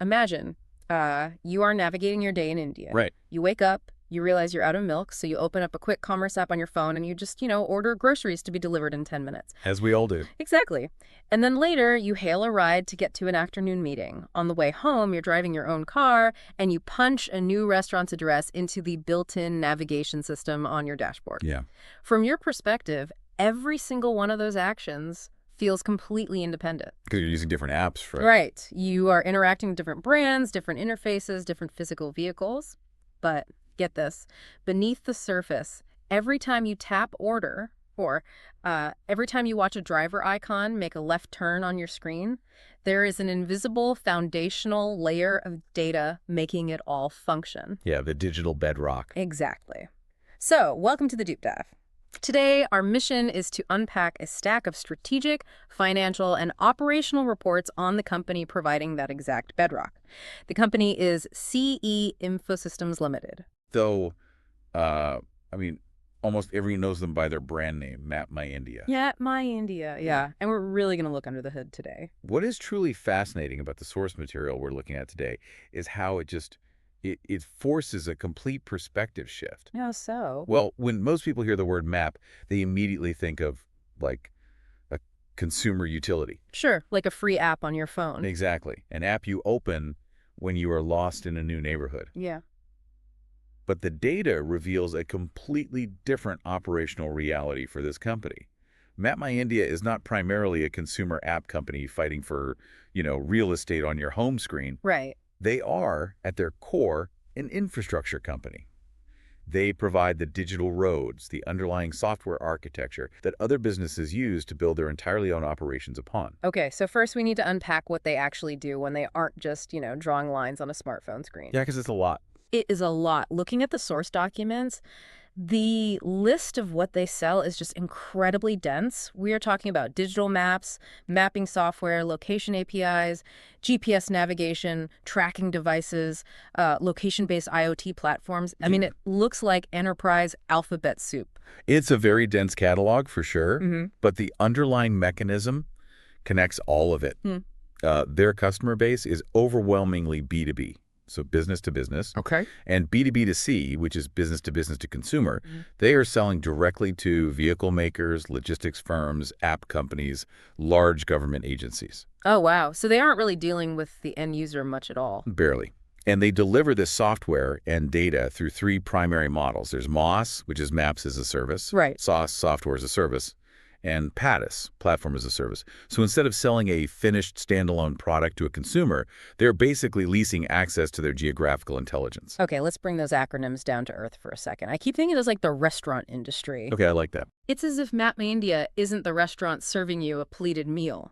Imagine you are navigating your day in India. Right. You wake up, you realize you're out of milk, so you open up a quick commerce app on your phone and you just, order groceries to be delivered in 10 minutes. As we all do. Exactly. And then later, you hail a ride to get to an afternoon meeting. On the way home, you're driving your own car and you punch a new restaurant's address into the built-in navigation system on your dashboard. Yeah. From your perspective, every single one of those actions feels completely independent. Because you're using different apps for it. Right. You are interacting with different brands, different interfaces, different physical vehicles. But get this, beneath the surface, every time you tap order or every time you watch a driver icon make a left turn on your screen, there is an invisible foundational layer of data making it all function. Yeah, the digital bedrock. Exactly. So, welcome to the Deep Dive. Today, our mission is to unpack a stack of strategic, financial, and operational reports on the company providing that exact bedrock. The company is CE Infosystems Limited. Though, almost everyone knows them by their brand name, MapmyIndia. Yeah, MapmyIndia, yeah. And we're really going to look under the hood today. What is truly fascinating about the source material we're looking at today is how it forces a complete perspective shift. Yeah, so? Well, when most people hear the word map, they immediately think of, like, a consumer utility. Sure, like a free app on your phone. Exactly. An app you open when you are lost in a new neighborhood. Yeah. But the data reveals a completely different operational reality for this company. MapmyIndia is not primarily a consumer app company fighting for, real estate on your home screen. Right. They are, at their core, an infrastructure company. They provide the digital roads, the underlying software architecture that other businesses use to build their entirely own operations upon. Okay, so first we need to unpack what they actually do when they aren't just, drawing lines on a smartphone screen. Yeah, because it's a lot. It is a lot. Looking at the source documents, the list of what they sell is just incredibly dense. We are talking about digital maps, mapping software, location APIs, GPS navigation, tracking devices, location-based IoT platforms. I mean, it looks like enterprise alphabet soup. It's a very dense catalog for sure, but the underlying mechanism connects all of it. Their customer base is overwhelmingly B2B. So business to business. Okay. And B2B2C, which is business to consumer, they are selling directly to vehicle makers, logistics firms, app companies, large government agencies. Oh, wow. So they aren't really dealing with the end user much at all. Barely. And they deliver this software and data through three primary models. There's MaaS, which is Maps as a Service. Right. SaaS, Software as a Service. And PaaS, Platform as a Service. So instead of selling a finished standalone product to a consumer, they're basically leasing access to their geographical intelligence. Okay, let's bring those acronyms down to earth for a second. I keep thinking it's like the restaurant industry. Okay, I like that. It's as if MapmyIndia isn't the restaurant serving you a plated meal.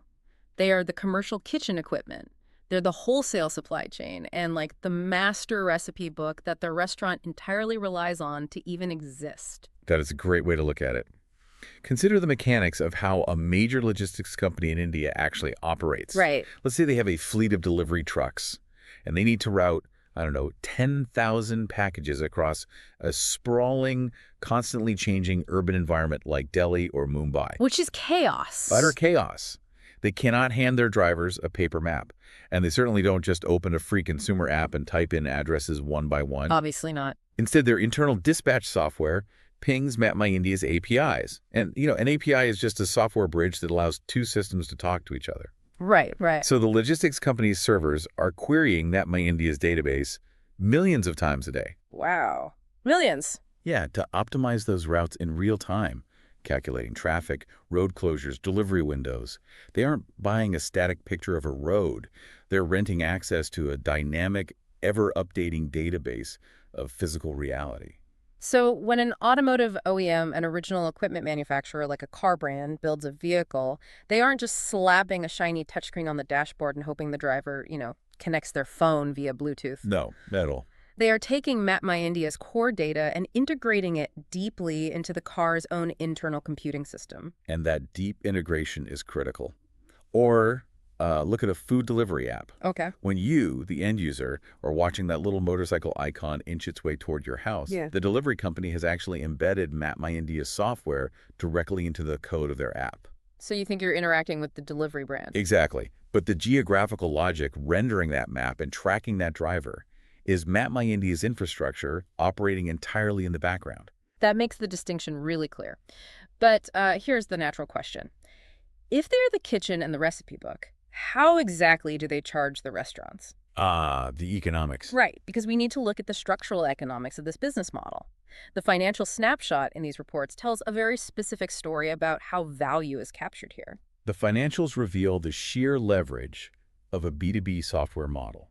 They are the commercial kitchen equipment. They're the wholesale supply chain and like the master recipe book that the restaurant entirely relies on to even exist. That is a great way to look at it. Consider the mechanics of how a major logistics company in India actually operates. Right. Let's say they have a fleet of delivery trucks, and they need to route, 10,000 packages across a sprawling, constantly changing urban environment like Delhi or Mumbai. Which is chaos. Utter chaos. They cannot hand their drivers a paper map, and they certainly don't just open a free consumer app and type in addresses one by one. Obviously not. Instead, their internal dispatch software pings MapmyIndia's APIs. And, an API is just a software bridge that allows two systems to talk to each other. Right, right. So the logistics company's servers are querying MapmyIndia's database millions of times a day. Wow. Millions. Yeah, to optimize those routes in real time, calculating traffic, road closures, delivery windows. They aren't buying a static picture of a road. They're renting access to a dynamic, ever-updating database of physical reality. So when an automotive OEM, an original equipment manufacturer like a car brand, builds a vehicle, they aren't just slapping a shiny touchscreen on the dashboard and hoping the driver, connects their phone via Bluetooth. No, not at all. They are taking MapmyIndia's core data and integrating it deeply into the car's own internal computing system. And that deep integration is critical. Or look at a food delivery app. Okay. When you, the end user, are watching that little motorcycle icon inch its way toward your house, the delivery company has actually embedded MapmyIndia's software directly into the code of their app. So you think you're interacting with the delivery brand? Exactly. But the geographical logic rendering that map and tracking that driver is MapmyIndia's infrastructure operating entirely in the background. That makes the distinction really clear. But here's the natural question. If they're the kitchen and the recipe book, how exactly do they charge the restaurants? The economics. Right, because we need to look at the structural economics of this business model. The financial snapshot in these reports tells a very specific story about how value is captured here. The financials reveal the sheer leverage of a B2B software model.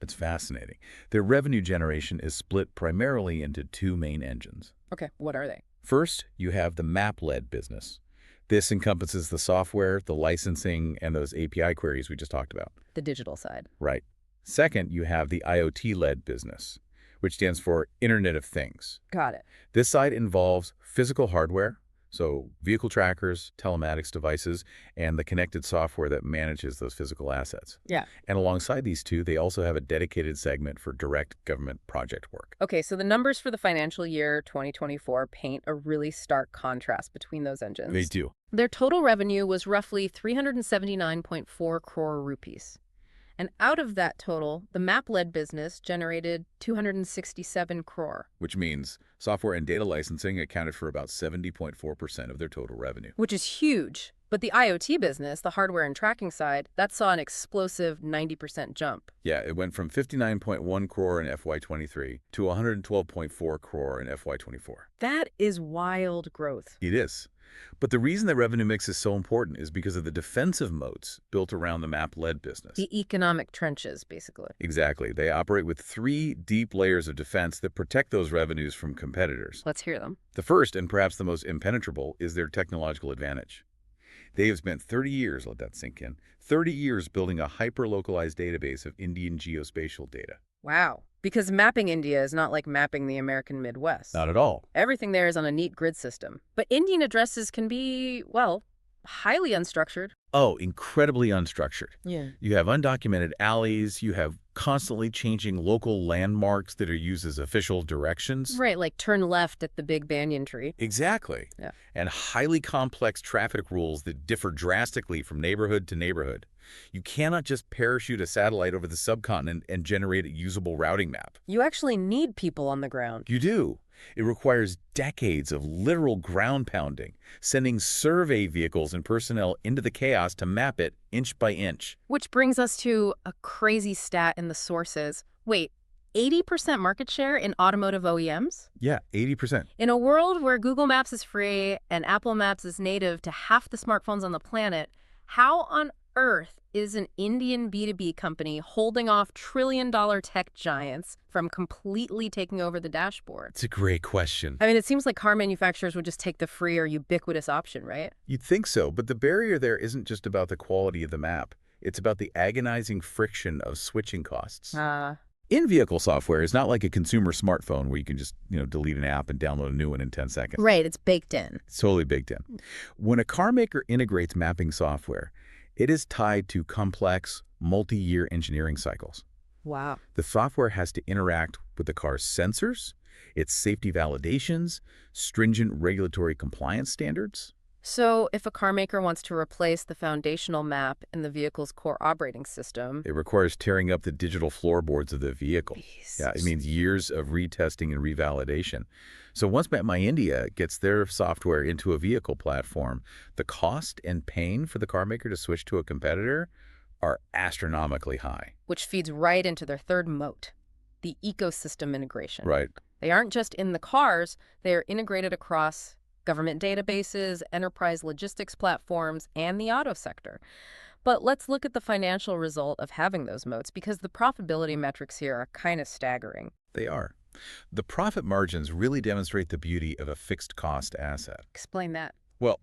It's fascinating. Their revenue generation is split primarily into two main engines. Okay, what are they? First, you have the map-led business. This encompasses the software, the licensing, and those API queries we just talked about. The digital side. Right. Second, you have the IoT-led business, which stands for Internet of Things. Got it. This side involves physical hardware, so vehicle trackers, telematics devices, and the connected software that manages those physical assets. Yeah. And alongside these two, they also have a dedicated segment for direct government project work. Okay, so the numbers for the financial year 2024 paint a really stark contrast between those engines. They do. Their total revenue was roughly 379.4 crore rupees. And out of that total, the map-led business generated 267 crore. Which means software and data licensing accounted for about 70.4% of their total revenue. Which is huge. But the IoT business, the hardware and tracking side, that saw an explosive 90% jump. Yeah, it went from 59.1 crore in FY23 to 112.4 crore in FY24. That is wild growth. It is. But the reason the revenue mix is so important is because of the defensive moats built around the map-led business. The economic trenches, basically. Exactly. They operate with three deep layers of defense that protect those revenues from competitors. Let's hear them. The first, and perhaps the most impenetrable, is their technological advantage. They have spent 30 years, let that sink in, 30 years building a hyper-localized database of Indian geospatial data. Wow. Because mapping India is not like mapping the American Midwest. Not at all. Everything there is on a neat grid system. But Indian addresses can be, well, highly unstructured. Oh, incredibly unstructured. Yeah. You have undocumented alleys, you have constantly changing local landmarks that are used as official directions. Right, like turn left at the big banyan tree. Exactly. Yeah. And highly complex traffic rules that differ drastically from neighborhood to neighborhood. You cannot just parachute a satellite over the subcontinent and generate a usable routing map. You actually need people on the ground. You do. It requires decades of literal ground pounding, sending survey vehicles and personnel into the chaos to map it inch by inch. Which brings us to a crazy stat in the sources. Wait, 80% market share in automotive OEMs? Yeah, 80%. In a world where Google Maps is free and Apple Maps is native to half the smartphones on the planet, how on earth is an Indian B2B company holding off trillion-dollar tech giants from completely taking over the dashboard? It's a great question. I mean, it seems like car manufacturers would just take the free or ubiquitous option, right? You'd think so, but the barrier there isn't just about the quality of the map. It's about the agonizing friction of switching costs. In-vehicle software is not like a consumer smartphone where you can just, delete an app and download a new one in 10 seconds. Right, it's baked in. It's totally baked in. When a car maker integrates mapping software, it is tied to complex, multi-year engineering cycles. Wow. The software has to interact with the car's sensors, its safety validations, stringent regulatory compliance standards. So if a car maker wants to replace the foundational map in the vehicle's core operating system... It requires tearing up the digital floorboards of the vehicle. Beast. Yeah, it means years of retesting and revalidation. So once MapmyIndia gets their software into a vehicle platform, the cost and pain for the car maker to switch to a competitor are astronomically high. Which feeds right into their third moat, the ecosystem integration. Right. They aren't just in the cars, they are integrated across government databases, enterprise logistics platforms, and the auto sector. But let's look at the financial result of having those moats, because the profitability metrics here are kind of staggering. They are. The profit margins really demonstrate the beauty of a fixed cost asset. Explain that. Well,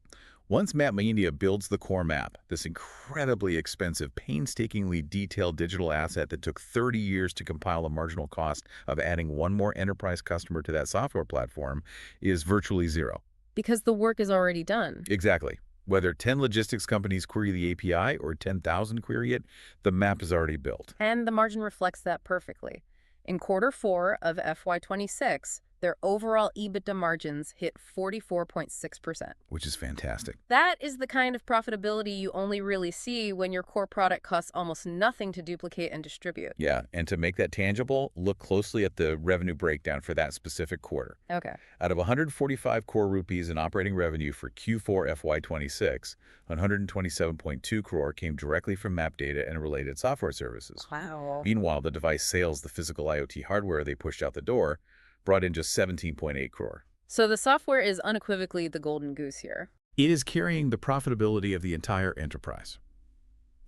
once MapmyIndia builds the core map, this incredibly expensive, painstakingly detailed digital asset that took 30 years to compile, a marginal cost of adding one more enterprise customer to that software platform is virtually zero. Because the work is already done. Exactly. Whether 10 logistics companies query the API or 10,000 query it, the map is already built. And the margin reflects that perfectly. In quarter 4 of FY26, their overall EBITDA margins hit 44.6%. Which is fantastic. That is the kind of profitability you only really see when your core product costs almost nothing to duplicate and distribute. Yeah, and to make that tangible, look closely at the revenue breakdown for that specific quarter. Okay. Out of 145 crore rupees in operating revenue for Q4 FY26, 127.2 crore came directly from map data and related software services. Wow. Meanwhile, the device sales, the physical IoT hardware they pushed out the door, brought in just 17.8 crore. So the software is unequivocally the golden goose here. It is carrying the profitability of the entire enterprise.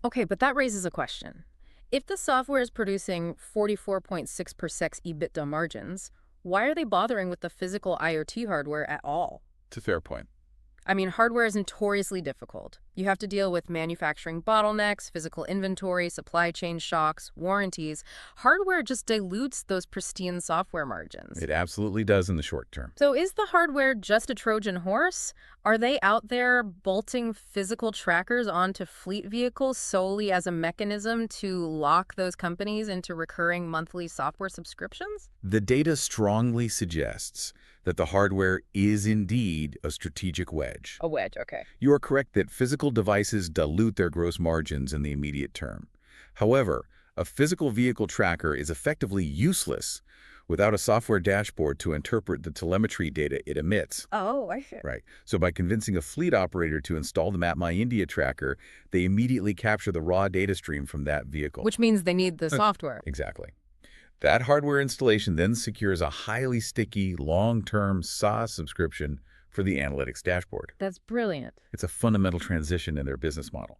Okay, but that raises a question. If the software is producing 44.6% EBITDA margins, why are they bothering with the physical IoT hardware at all? It's a fair point. I mean, hardware is notoriously difficult. You have to deal with manufacturing bottlenecks, physical inventory, supply chain shocks, warranties. Hardware just dilutes those pristine software margins. It absolutely does in the short term. So is the hardware just a Trojan horse? Are they out there bolting physical trackers onto fleet vehicles solely as a mechanism to lock those companies into recurring monthly software subscriptions? The data strongly suggests that the hardware is indeed a strategic wedge. A wedge, okay. You are correct that physical devices dilute their gross margins in the immediate term. However, a physical vehicle tracker is effectively useless without a software dashboard to interpret the telemetry data it emits. Oh, I see. Right. So by convincing a fleet operator to install the MapmyIndia tracker, they immediately capture the raw data stream from that vehicle. Which means they need the software. Exactly. That hardware installation then secures a highly sticky, long-term SaaS subscription for the analytics dashboard. That's brilliant. It's a fundamental transition in their business model.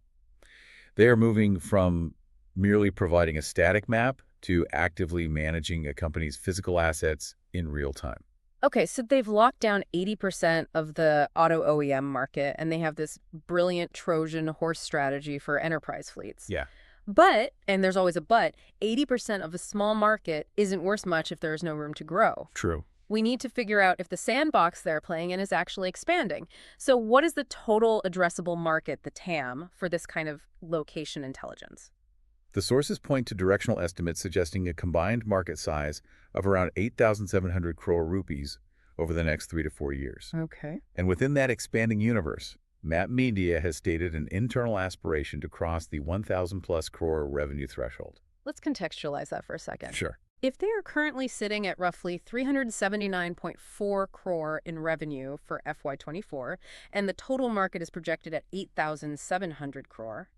They are moving from merely providing a static map to actively managing a company's physical assets in real time. Okay, so they've locked down 80% of the auto OEM market, and they have this brilliant Trojan horse strategy for enterprise fleets. Yeah. But, and there's always a but, 80% of a small market isn't worth much if there's no room to grow. True. We need to figure out if the sandbox they're playing in is actually expanding. So what is the total addressable market, the TAM, for this kind of location intelligence? The sources point to directional estimates suggesting a combined market size of around 8,700 crore rupees over the next 3 to 4 years. Okay. And within that expanding universe, MapmyIndia has stated an internal aspiration to cross the 1,000+ crore revenue threshold. Let's contextualize that for a second. Sure. If they are currently sitting at roughly 379.4 crore in revenue for FY24, and the total market is projected at 8,700 crore,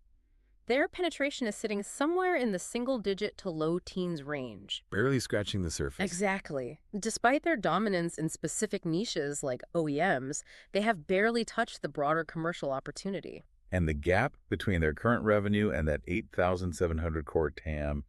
their penetration is sitting somewhere in the single-digit to low teens range. Barely scratching the surface. Exactly. Despite their dominance in specific niches like OEMs, they have barely touched the broader commercial opportunity. And the gap between their current revenue and that 8,700 crore TAM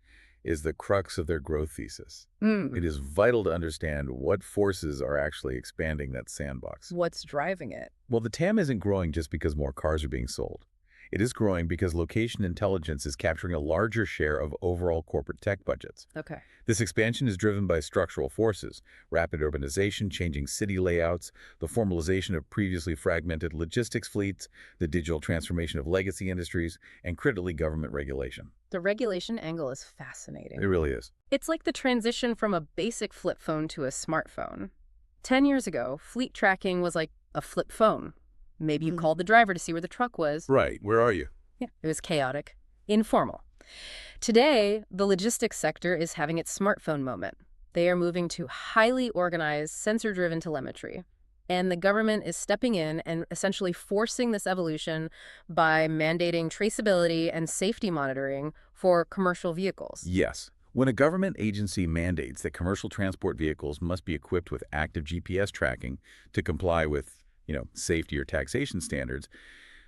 is the crux of their growth thesis. It is vital to understand what forces are actually expanding that sandbox. What's driving it? Well, the TAM isn't growing just because more cars are being sold. It is growing because location intelligence is capturing a larger share of overall corporate tech budgets. Okay. This expansion is driven by structural forces: rapid urbanization, changing city layouts, the formalization of previously fragmented logistics fleets, the digital transformation of legacy industries, and critically government regulation. The regulation angle is fascinating. It really is. It's like the transition from a basic flip phone to a smartphone. 10 years ago, fleet tracking was like a flip phone. Maybe you called the driver to see where the truck was. Right. Where are you? Yeah, it was chaotic, informal. Today, the logistics sector is having its smartphone moment. They are moving to highly organized, sensor-driven telemetry. And the government is stepping in and essentially forcing this evolution by mandating traceability and safety monitoring for commercial vehicles. Yes. When a government agency mandates that commercial transport vehicles must be equipped with active GPS tracking to comply with safety or taxation standards,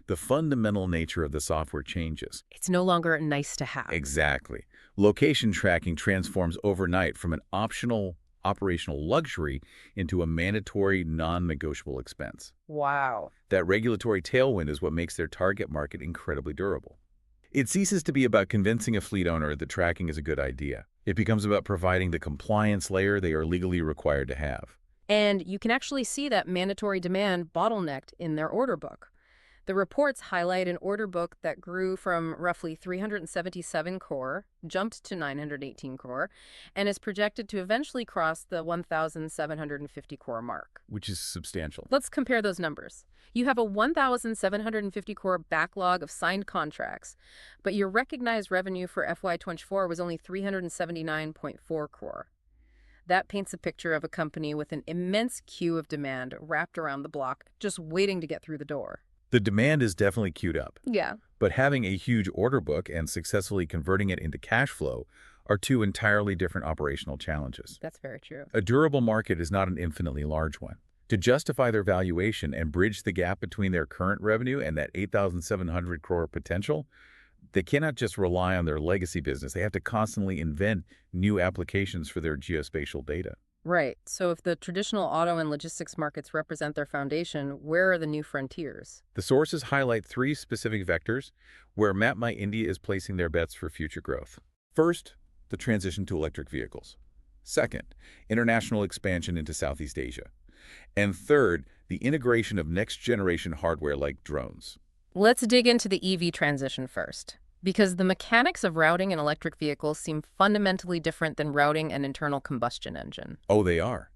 the fundamental nature of the software changes. It's no longer nice to have. Exactly. Location tracking transforms overnight from an optional operational luxury into a mandatory, non-negotiable expense. Wow. That regulatory tailwind is what makes their target market incredibly durable. It ceases to be about convincing a fleet owner that tracking is a good idea. It becomes about providing the compliance layer they are legally required to have. And you can actually see that mandatory demand bottlenecked in their order book. The reports highlight an order book that grew from roughly 377 crore, jumped to 918 crore, and is projected to eventually cross the 1,750 crore mark. Which is substantial. Let's compare those numbers. You have a 1,750 crore backlog of signed contracts, but your recognized revenue for FY24 was only 379.4 crore. That paints a picture of a company with an immense queue of demand wrapped around the block, just waiting to get through the door. The demand is definitely queued up. Yeah. But having a huge order book and successfully converting it into cash flow are two entirely different operational challenges. That's very true. A durable market is not an infinitely large one. To justify their valuation and bridge the gap between their current revenue and that 8,700 crore potential, they cannot just rely on their legacy business. They have to constantly invent new applications for their geospatial data. Right. So if the traditional auto and logistics markets represent their foundation, where are the new frontiers? The sources highlight three specific vectors where MapmyIndia is placing their bets for future growth. First, the transition to electric vehicles. Second, international expansion into Southeast Asia. And third, the integration of next-generation hardware like drones. Let's dig into the EV transition first, because the mechanics of routing an electric vehicle seem fundamentally different than routing an internal combustion engine. Oh, they are.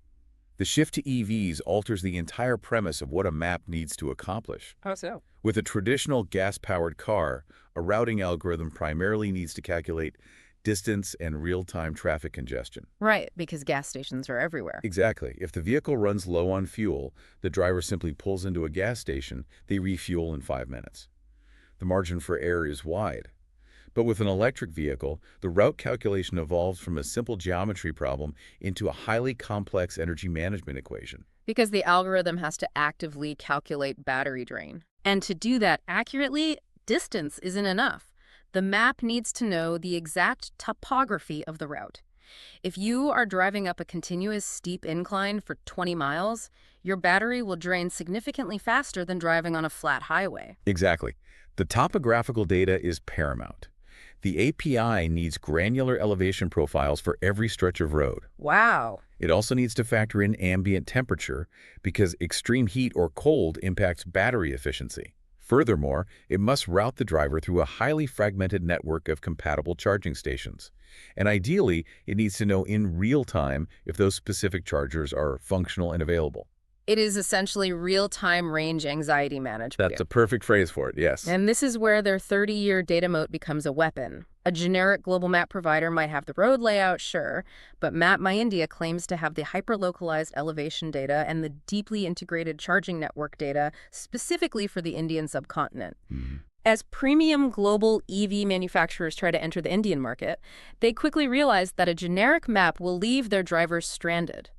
The shift to EVs alters the entire premise of what a map needs to accomplish. How so? With a traditional gas-powered car, a routing algorithm primarily needs to calculate distance and real-time traffic congestion. Right, because gas stations are everywhere. Exactly. If the vehicle runs low on fuel, the driver simply pulls into a gas station, they refuel in 5 minutes. The margin for error is wide. But with an electric vehicle, the route calculation evolves from a simple geometry problem into a highly complex energy management equation. Because the algorithm has to actively calculate battery drain. And to do that accurately, distance isn't enough. The map needs to know the exact topography of the route. If you are driving up a continuous steep incline for 20 miles, your battery will drain significantly faster than driving on a flat highway. Exactly. The topographical data is paramount. The API needs granular elevation profiles for every stretch of road. Wow. It also needs to factor in ambient temperature because extreme heat or cold impacts battery efficiency. Furthermore, it must route the driver through a highly fragmented network of compatible charging stations. And ideally, it needs to know in real time if those specific chargers are functional and available. It is essentially real-time range anxiety management. That's a perfect phrase for it, yes. And this is where their 30-year data moat becomes a weapon. A generic global map provider might have the road layout, sure, but MapmyIndia claims to have the hyper-localized elevation data and the deeply integrated charging network data specifically for the Indian subcontinent. As premium global EV manufacturers try to enter the Indian market, they quickly realize that a generic map will leave their drivers stranded.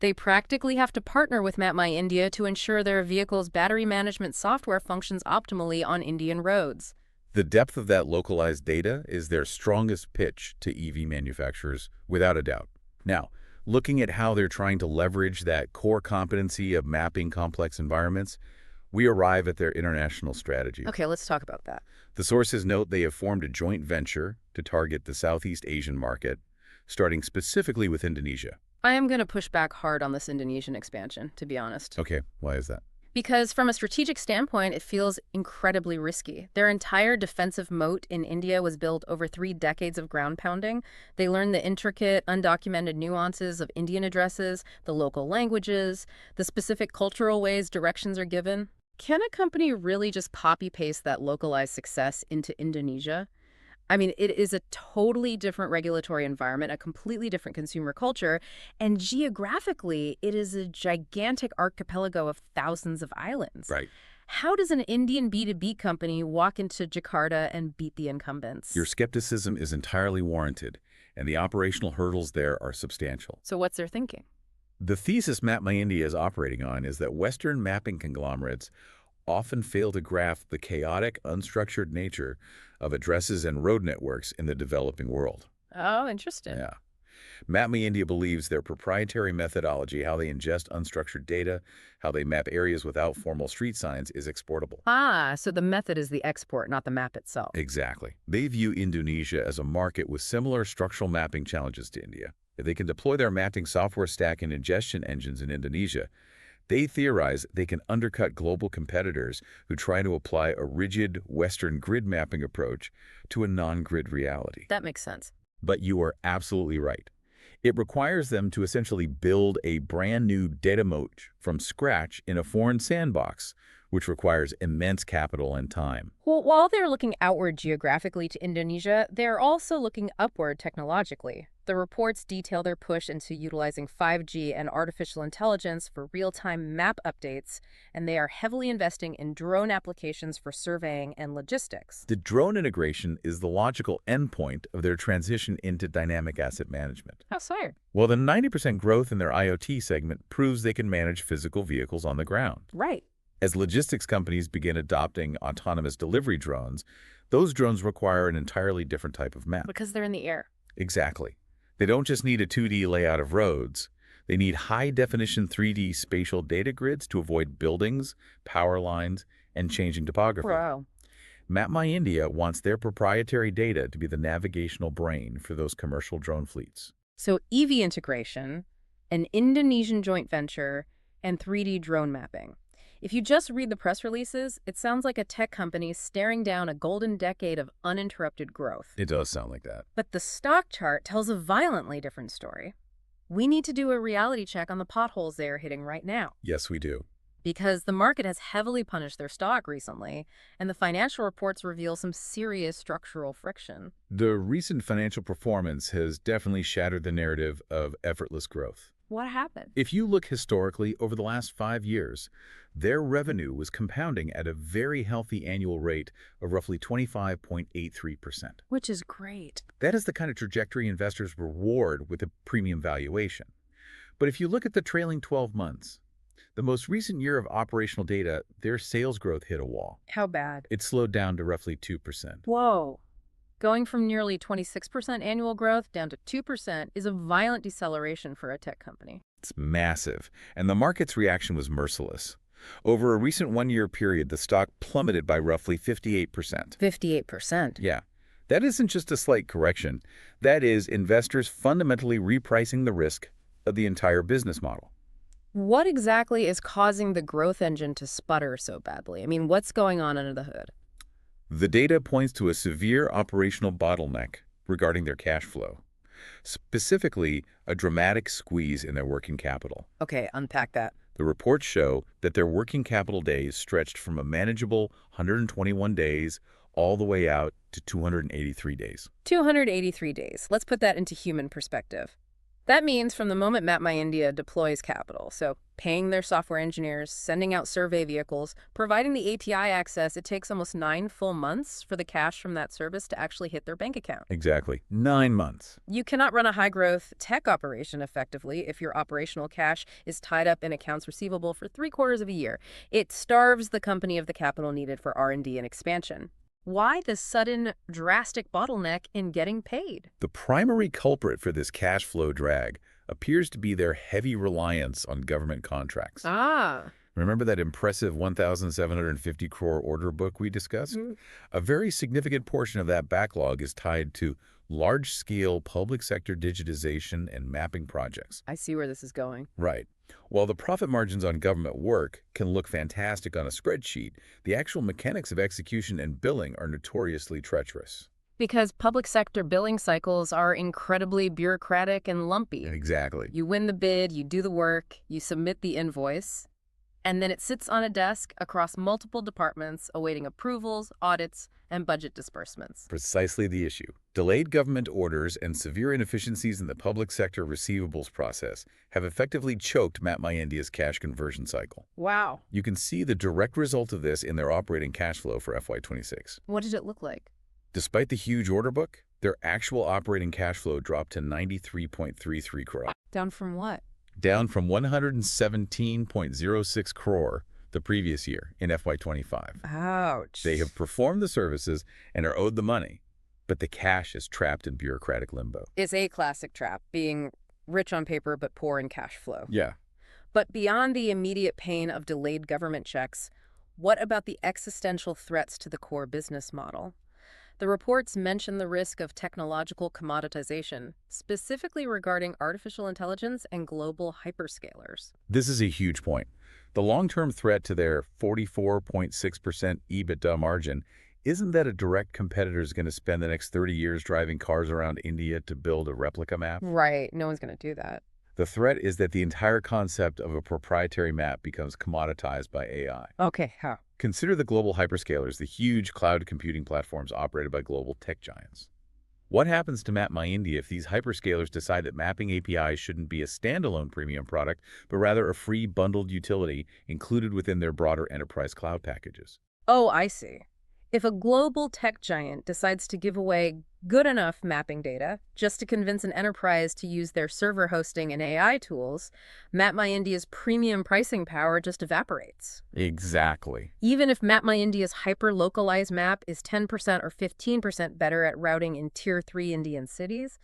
They practically have to partner with MapmyIndia to ensure their vehicle's battery management software functions optimally on Indian roads. The depth of that localized data is their strongest pitch to EV manufacturers, without a doubt. Now, looking at how they're trying to leverage that core competency of mapping complex environments, we arrive at their international strategy. Okay, let's talk about that. The sources note they have formed a joint venture to target the Southeast Asian market, starting specifically with Indonesia. I am going to push back hard on this Indonesian expansion, to be honest. Okay, why is that? Because from a strategic standpoint, it feels incredibly risky. Their entire defensive moat in India was built over 3 decades of ground pounding. They learned the intricate, undocumented nuances of Indian addresses, the local languages, the specific cultural ways directions are given. Can a company really just copy-paste that localized success into Indonesia? I mean, it is a totally different regulatory environment, a completely different consumer culture, and geographically, it is a gigantic archipelago of thousands of islands. Right. How does an Indian B2B company walk into Jakarta and beat the incumbents? Your skepticism is entirely warranted, and the operational hurdles there are substantial. So what's their thinking? The thesis MapmyIndia is operating on is that Western mapping conglomerates often fail to grasp the chaotic, unstructured nature of addresses and road networks in the developing world. Oh, interesting. Yeah. MapmyIndia believes their proprietary methodology, how they ingest unstructured data, how they map areas without formal street signs, is exportable. Ah, so the method is the export, not the map itself. Exactly. They view Indonesia as a market with similar structural mapping challenges to India. If they can deploy their mapping software stack and ingestion engines in Indonesia, They theorize they can undercut global competitors who try to apply a rigid Western grid mapping approach to a non-grid reality. That makes sense. But you are absolutely right. It requires them to essentially build a brand new data moat from scratch in a foreign sandbox, which requires immense capital and time. Well, while they're looking outward geographically to Indonesia, they're also looking upward technologically. The reports detail their push into utilizing 5G and artificial intelligence for real-time map updates, and they are heavily investing in drone applications for surveying and logistics. The drone integration is the logical endpoint of their transition into dynamic asset management. How so? Well, the 90% growth in their IoT segment proves they can manage physical vehicles on the ground. Right. As logistics companies begin adopting autonomous delivery drones, those drones require an entirely different type of map. Because they're in the air. Exactly. They don't just need a 2D layout of roads. They need high-definition 3D spatial data grids to avoid buildings, power lines, and changing topography. Wow. MapmyIndia wants their proprietary data to be the navigational brain for those commercial drone fleets. So EV integration, an Indonesian joint venture, and 3D drone mapping. If you just read the press releases, it sounds like a tech company staring down a golden decade of uninterrupted growth. It does sound like that. But the stock chart tells a violently different story. We need to do a reality check on the potholes they are hitting right now. Yes, we do. Because the market has heavily punished their stock recently, and the financial reports reveal some serious structural friction. The recent financial performance has definitely shattered the narrative of effortless growth. What happened? If you look historically over the last 5 years, their revenue was compounding at a very healthy annual rate of roughly 25.83%. Which is great. That is the kind of trajectory investors reward with a premium valuation. But if you look at the trailing 12 months, the most recent year of operational data, their sales growth hit a wall. How bad? It slowed down to roughly 2%. Whoa. Going from nearly 26% annual growth down to 2% is a violent deceleration for a tech company. It's massive, and the market's reaction was merciless. Over a recent one-year period, the stock plummeted by roughly 58%. 58%? Yeah. That isn't just a slight correction. That is investors fundamentally repricing the risk of the entire business model. What exactly is causing the growth engine to sputter so badly? I mean, what's going on under the hood? The data points to a severe operational bottleneck regarding their cash flow, specifically a dramatic squeeze in their working capital. Okay, unpack that. The reports show that their working capital days stretched from a manageable 121 days all the way out to 283 days. 283 days. Let's put that into human perspective. That means from the moment MapmyIndia deploys capital, so paying their software engineers, sending out survey vehicles, providing the API access, it takes almost 9 full months for the cash from that service to actually hit their bank account. Exactly. 9 months. You cannot run a high-growth tech operation effectively if your operational cash is tied up in accounts receivable for 3/4 of a year. It starves the company of the capital needed for R&D and expansion. Why the sudden, drastic bottleneck in getting paid? The primary culprit for this cash flow drag appears to be their heavy reliance on government contracts. Ah. Remember that impressive 1,750 crore order book we discussed? A very significant portion of that backlog is tied to large-scale public sector digitization and mapping projects. I see where this is going. Right. While the profit margins on government work can look fantastic on a spreadsheet, the actual mechanics of execution and billing are notoriously treacherous. Because public sector billing cycles are incredibly bureaucratic and lumpy. Exactly. You win the bid, you do the work, you submit the invoice, and then it sits on a desk across multiple departments awaiting approvals, audits, and budget disbursements. Precisely the issue. Delayed government orders and severe inefficiencies in the public sector receivables process have effectively choked MapmyIndia's cash conversion cycle. Wow. You can see the direct result of this in their operating cash flow for FY26. What did it look like? Despite the huge order book, their actual operating cash flow dropped to 93.33 crore. Down from what? Down from 117.06 crore the previous year in FY25. Ouch. They have performed the services and are owed the money, but the cash is trapped in bureaucratic limbo. It's a classic trap, being rich on paper but poor in cash flow. Yeah. But beyond the immediate pain of delayed government checks, what about the existential threats to the core business model? The reports mention the risk of technological commoditization, specifically regarding artificial intelligence and global hyperscalers. This is a huge point. The long-term threat to their 44.6% EBITDA margin isn't that a direct competitor is going to spend the next 30 years driving cars around India to build a replica map. Right, no one's going to do that. The threat is that the entire concept of a proprietary map becomes commoditized by AI. Okay, how? Consider the global hyperscalers, the huge cloud computing platforms operated by global tech giants. What happens to MapmyIndia if these hyperscalers decide that mapping APIs shouldn't be a standalone premium product, but rather a free bundled utility included within their broader enterprise cloud packages? Oh, I see. If a global tech giant decides to give away good enough mapping data just to convince an enterprise to use their server hosting and AI tools, MapmyIndia's premium pricing power just evaporates. Exactly. Even if MapmyIndia's hyper-localized map is 10% or 15% better at routing in Tier 3 Indian cities,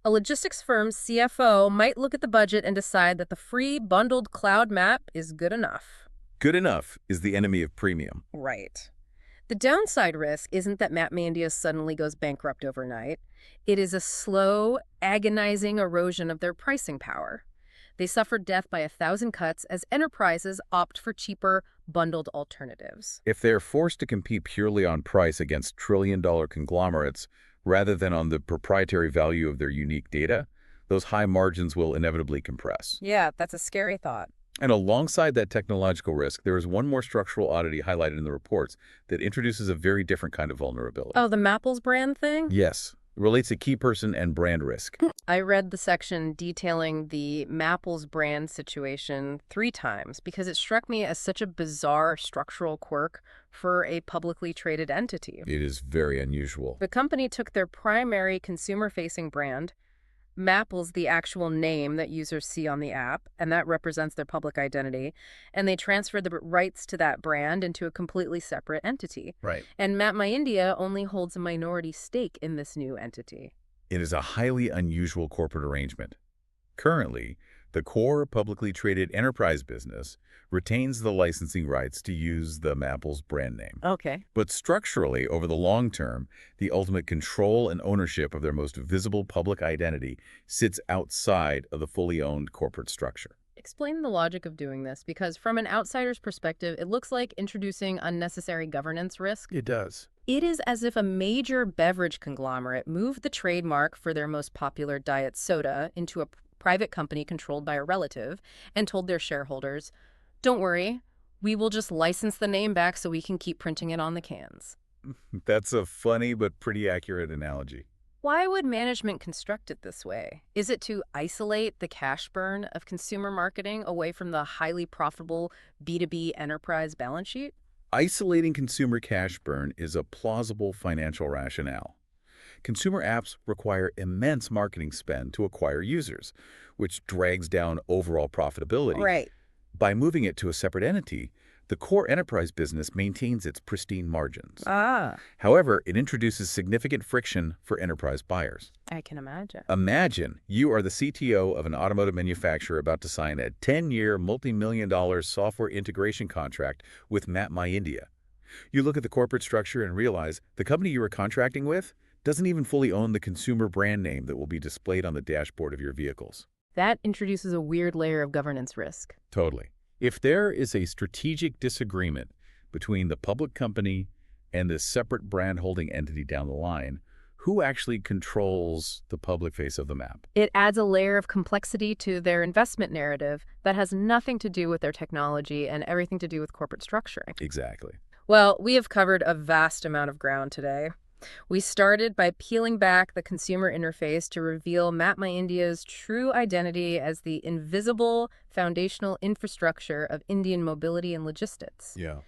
a logistics firm's CFO might look at the budget and decide that the free bundled cloud map is good enough. Good enough is the enemy of premium. Right. The downside risk isn't that MapmyIndia suddenly goes bankrupt overnight. It is a slow, agonizing erosion of their pricing power. They suffer death by 1,000 cuts as enterprises opt for cheaper, bundled alternatives. If they're forced to compete purely on price against trillion-dollar conglomerates rather than on the proprietary value of their unique data, those high margins will inevitably compress. Yeah, that's a scary thought. And alongside that technological risk, there is one more structural oddity highlighted in the reports that introduces a very different kind of vulnerability. Oh, the Mapples brand thing? Yes, it relates to key person and brand risk. I read the section detailing the Mapples brand situation 3 times because it struck me as such a bizarre structural quirk for a publicly traded entity. It is very unusual. The company took their primary consumer-facing brand, Mapple's the actual name that users see on the app, and that represents their public identity, and they transferred the rights to that brand into a completely separate entity. Right. And MapmyIndia only holds a minority stake in this new entity. It is a highly unusual corporate arrangement. Currently, the core publicly traded enterprise business retains the licensing rights to use the Mapples brand name. Okay. But structurally, over the long term, the ultimate control and ownership of their most visible public identity sits outside of the fully owned corporate structure. Explain the logic of doing this, because from an outsider's perspective, it looks like introducing unnecessary governance risk. It does. It is as if a major beverage conglomerate moved the trademark for their most popular diet soda into a private company controlled by a relative and told their shareholders, "Don't worry, we will just license the name back so we can keep printing it on the cans." That's a funny but pretty accurate analogy. Why would management construct it this way? Is it to isolate the cash burn of consumer marketing away from the highly profitable B2B enterprise balance sheet? Isolating consumer cash burn is a plausible financial rationale. Consumer apps require immense marketing spend to acquire users, which drags down overall profitability. Right. By moving it to a separate entity, the core enterprise business maintains its pristine margins. Ah, However, it introduces significant friction for enterprise buyers. I can imagine. Imagine you are the CTO of an automotive manufacturer about to sign a 10-year, multi-million-dollar software integration contract with MapmyIndia. You look at the corporate structure and realize the company you are contracting with doesn't even fully own the consumer brand name that will be displayed on the dashboard of your vehicles. That introduces a weird layer of governance risk. Totally. If there is a strategic disagreement between the public company and the separate brand holding entity down the line, who actually controls the public face of the map? It adds a layer of complexity to their investment narrative that has nothing to do with their technology and everything to do with corporate structuring. Exactly. Well, we have covered a vast amount of ground today. We started by peeling back the consumer interface to reveal MapmyIndia's true identity as the invisible foundational infrastructure of Indian mobility and logistics. Yeah.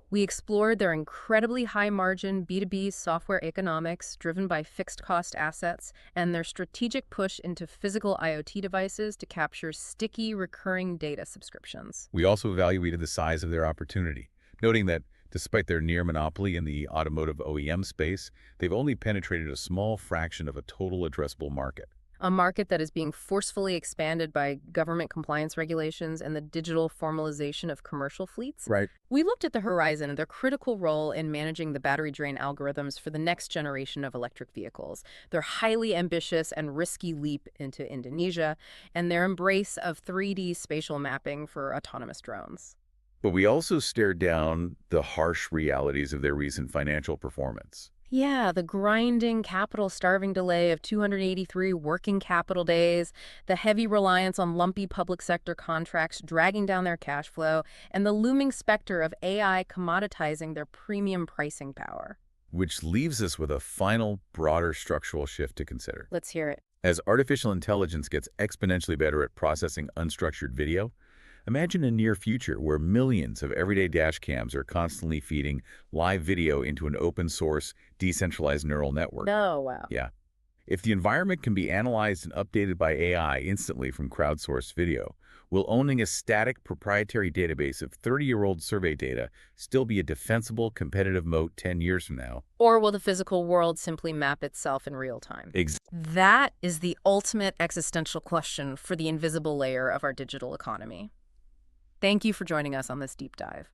We explored their incredibly high-margin B2B software economics driven by fixed-cost assets and their strategic push into physical IoT devices to capture sticky, recurring data subscriptions. We also evaluated the size of their opportunity, noting that despite their near monopoly in the automotive OEM space, they've only penetrated a small fraction of a total addressable market. A market that is being forcefully expanded by government compliance regulations and the digital formalization of commercial fleets. Right. We looked at the horizon and their critical role in managing the battery drain algorithms for the next generation of electric vehicles, their highly ambitious and risky leap into Indonesia, and their embrace of 3D spatial mapping for autonomous drones. But we also stared down the harsh realities of their recent financial performance. Yeah, the grinding, capital-starving delay of 283 working capital days, the heavy reliance on lumpy public sector contracts dragging down their cash flow, and the looming specter of AI commoditizing their premium pricing power. Which leaves us with a final, broader structural shift to consider. Let's hear it. As artificial intelligence gets exponentially better at processing unstructured video, imagine a near future where millions of everyday dash cams are constantly feeding live video into an open-source, decentralized neural network. No, wow. Yeah. If the environment can be analyzed and updated by AI instantly from crowdsourced video, will owning a static proprietary database of 30-year-old survey data still be a defensible competitive moat 10 years from now? Or will the physical world simply map itself in real time? That is the ultimate existential question for the invisible layer of our digital economy. Thank you for joining us on this deep dive.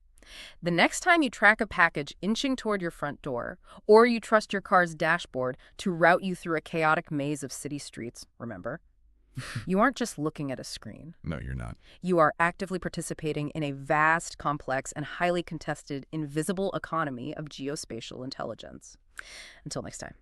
The next time you track a package inching toward your front door, or you trust your car's dashboard to route you through a chaotic maze of city streets, remember, you aren't just looking at a screen. No, you're not. You are actively participating in a vast, complex, and highly contested invisible economy of geospatial intelligence. Until next time.